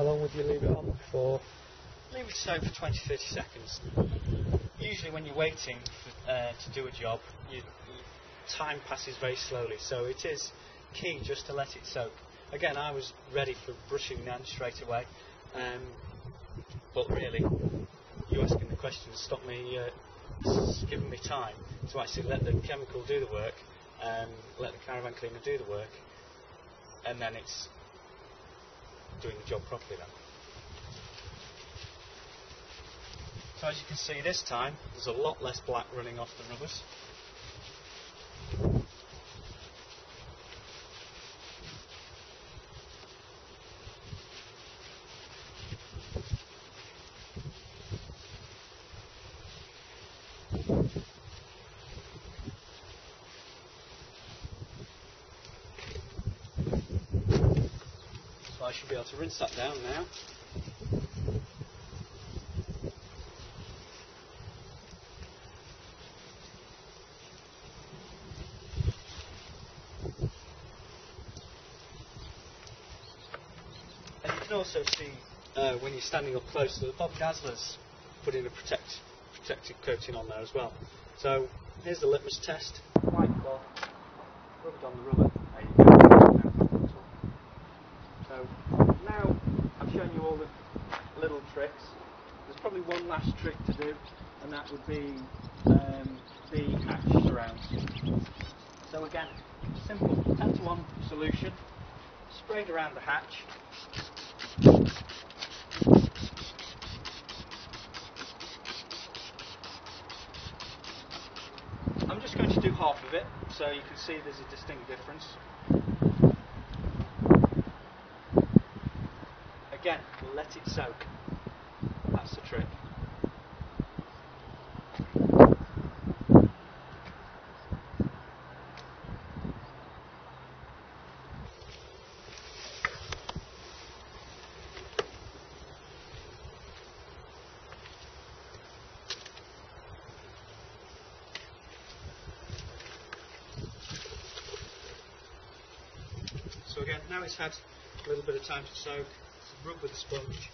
long would you leave it on for? Leave it to soak for 20-30 seconds. Usually when you're waiting to do a job, time passes very slowly, so it is key just to let it soak. Again, I was ready for brushing then straight away, but really, you asking the question stopped me, giving me time to actually let the chemical do the work, let the caravan cleaner do the work, and then it's doing the job properly then. So as you can see this time, there's a lot less black running off the rubbers. So I should be able to rinse that down now. And you can also see when you're standing up close to the Bob Dazzler's putting a protective coating on there as well. So here's the litmus test. White cloth, rubbed on the rubber. There you go. So now I've shown you all the little tricks. There's probably one last trick to do, and that would be the hatch surround. So again, simple 10-to-1 solution, sprayed around the hatch. I'm just going to do half of it, so you can see there's a distinct difference. Again, let it soak. That's the trick. So again, now it's had a little bit of time to soak, rub with a sponge.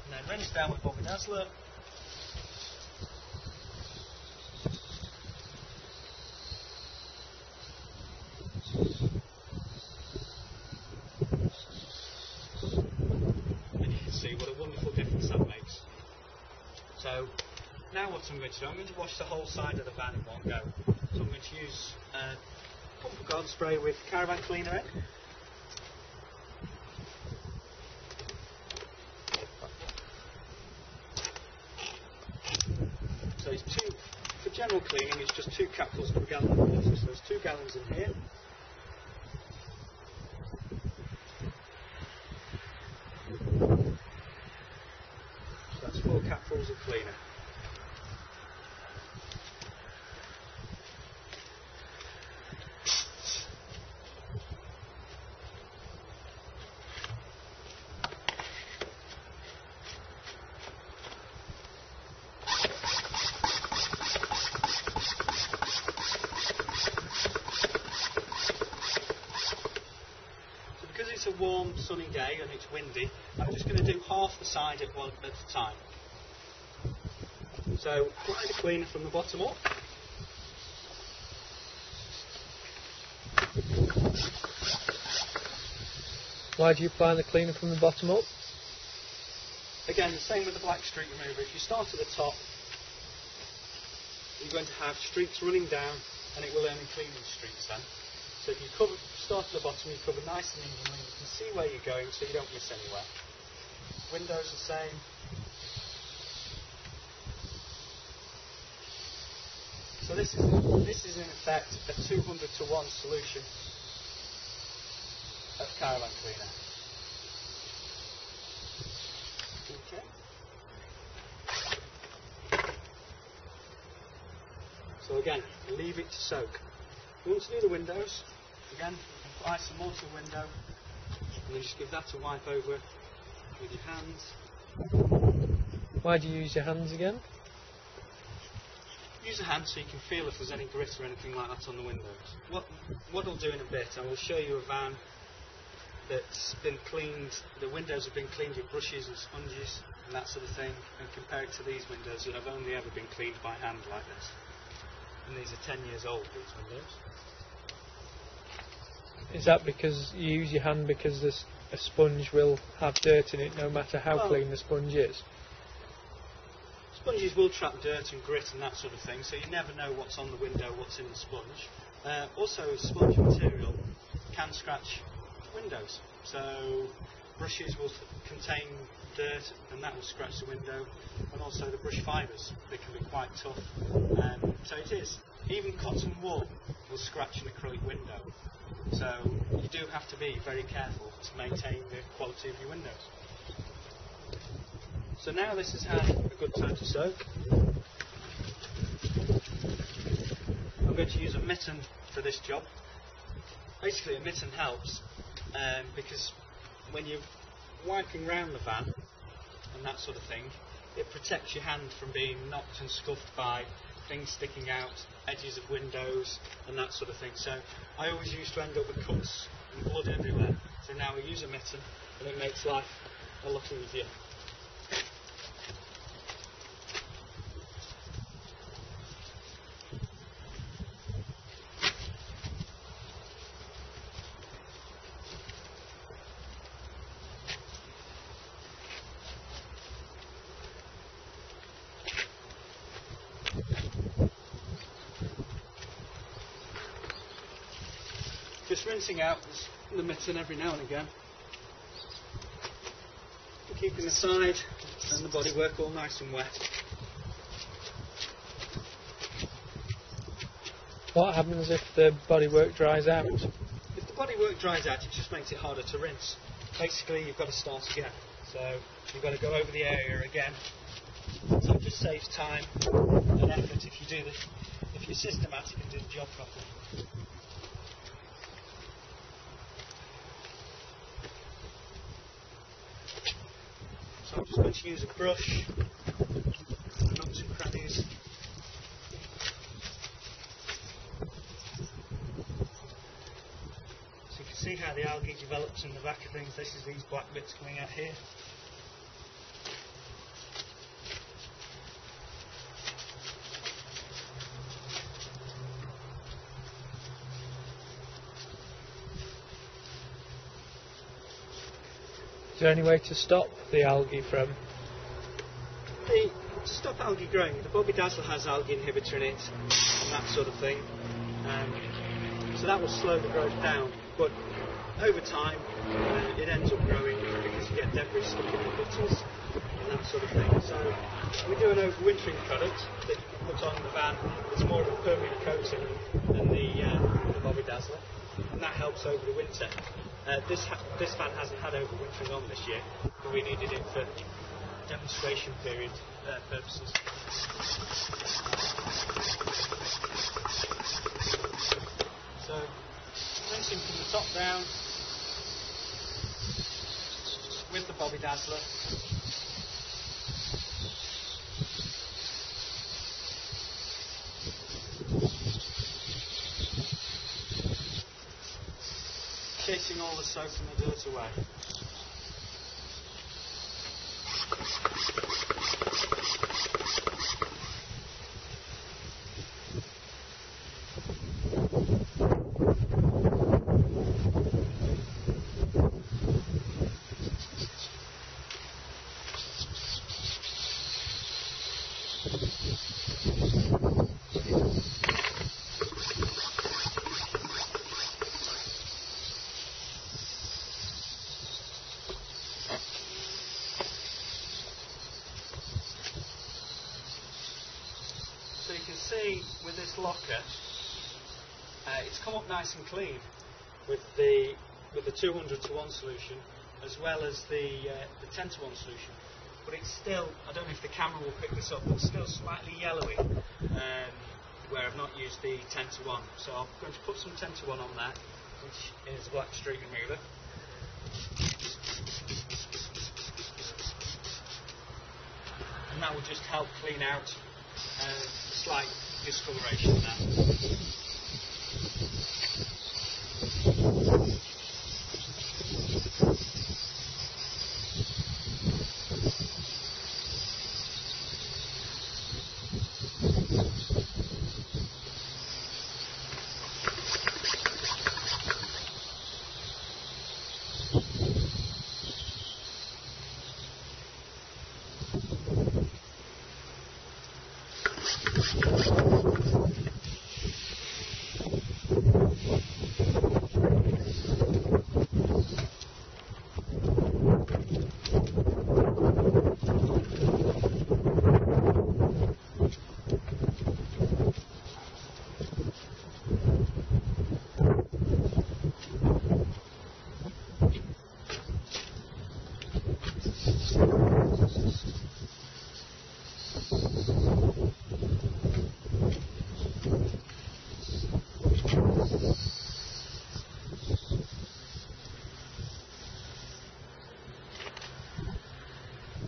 And then rinse down with Bob Dazzler. What a wonderful difference that makes. So now what I'm going to do, I'm going to wash the whole side of the van in one go. So I'm going to use pump of garden spray with Caravan cleaner in. So it's for general cleaning it's just 2 capfuls per gallon of water, so there's 2 gallons in here. That's 4 capfuls of cleaner. So because it's a warm, sunny day and it's windy, I'm just going to do half the side at a time. So apply the cleaner from the bottom up. Why do you apply the cleaner from the bottom up? Again, the same with the black streak remover. If you start at the top, you're going to have streaks running down, and it will only clean the streaks then. So if you start at the bottom, you cover nice and evenly. You can see where you're going, so you don't miss anywhere. Windows the same. So this is in effect a 200-to-1 solution of Caravan cleaner. Okay. So again, leave it to soak. You want to do the windows, again, you can apply some more to the window, and then just give that a wipe over with your hands. Why do you use your hands again? Use a hand so you can feel if there's any grit or anything like that on the windows. What I'll do in a bit, I will show you a van that's been cleaned, the windows have been cleaned with brushes and sponges and that sort of thing, and compare it to these windows that have only ever been cleaned by hand like this. And these are 10 years old, these windows. Is that because you use your hand because a sponge will have dirt in it no matter how clean the sponge is? Sponges will trap dirt and grit and that sort of thing, so you never know what's on the window, what's in the sponge. Also, sponge material can scratch windows, so brushes will contain dirt and that will scratch the window, and also the brush fibres, they can be quite tough. So it is, even cotton wool will scratch an acrylic window, so you do have to be very careful to maintain the quality of your windows. So now this has had a good time to soak. I'm going to use a mitten for this job. Basically a mitten helps because when you're wiping round the van and that sort of thing, it protects your hand from being knocked and scuffed by things sticking out, edges of windows and that sort of thing. So I always used to end up with cuts and blood everywhere. So now I use a mitten and it makes life a lot easier. Just rinsing out the mitten every now and again, keeping the side and the bodywork all nice and wet. What happens if the bodywork dries out? If the bodywork dries out, it just makes it harder to rinse. Basically, you've got to start again. So you've got to go over the area again. So it just saves time and effort if you're systematic and do the job properly. So I'm just going to use a brush, nooks and crannies. So you can see how the algae develops in the back of things. This is these black bits coming out here. Is there any way to stop the algae from? To stop algae growing, the Bobby Dazzler has algae inhibitor in it and that sort of thing. So that will slow the growth down. But over time, it ends up growing because you get debris stuck in the gutters and that sort of thing. So we do an overwintering product that you can put on the van. It's more of a permanent coating than the Bobby Dazzler, and that helps over the winter. This van hasn't had overwintering on this year, but we needed it for demonstration period purposes. So, rinsing from the top down with the Bobby Dazzler. Chasing all the soap and the dirt away. So you can see with this locker, it's come up nice and clean with the 200 to 1 solution, as well as the 10 to 1 solution. But it's still, I don't know if the camera will pick this up, but it's still slightly yellowy where I've not used the 10 to 1. So I'm going to put some 10 to 1 on there, which is a black streak remover. And that will just help clean out the slight discoloration there.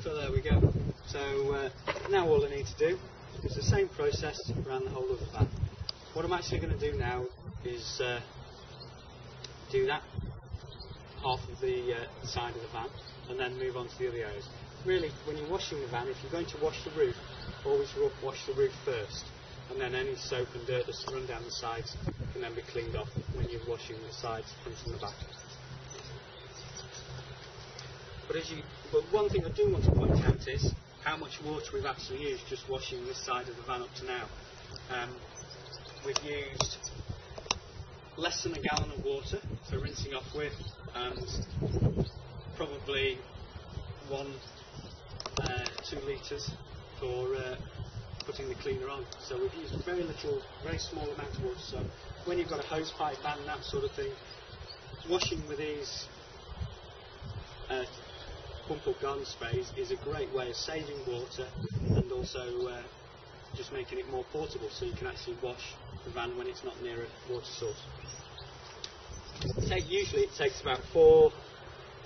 So there we go. So now all I need to do is the same process around the whole of the van. What I'm actually going to do now is do that half of the side of the van and then move on to the other areas. Really, when you're washing the van, if you're going to wash the roof, always wash the roof first, and then any soap and dirt that's run down the sides can then be cleaned off when you're washing the sides, front and the back. But one thing I do want to point out is how much water we've actually used just washing this side of the van up to now. We've used less than a gallon of water, so rinsing off with, and probably 2 litres for putting the cleaner on. So we've used very small amount of water. So when you've got a hose pipe van and that sort of thing, washing with these pump up garden sprays is a great way of saving water and also just making it more portable, so you can actually wash the van when it's not near a water source. Usually it takes about 2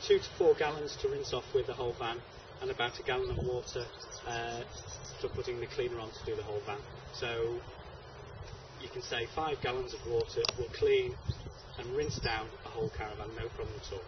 to 4 gallons to rinse off with the whole van, and about a gallon of water for putting the cleaner on to do the whole van. So you can say 5 gallons of water will clean and rinse down a whole caravan, no problem at all.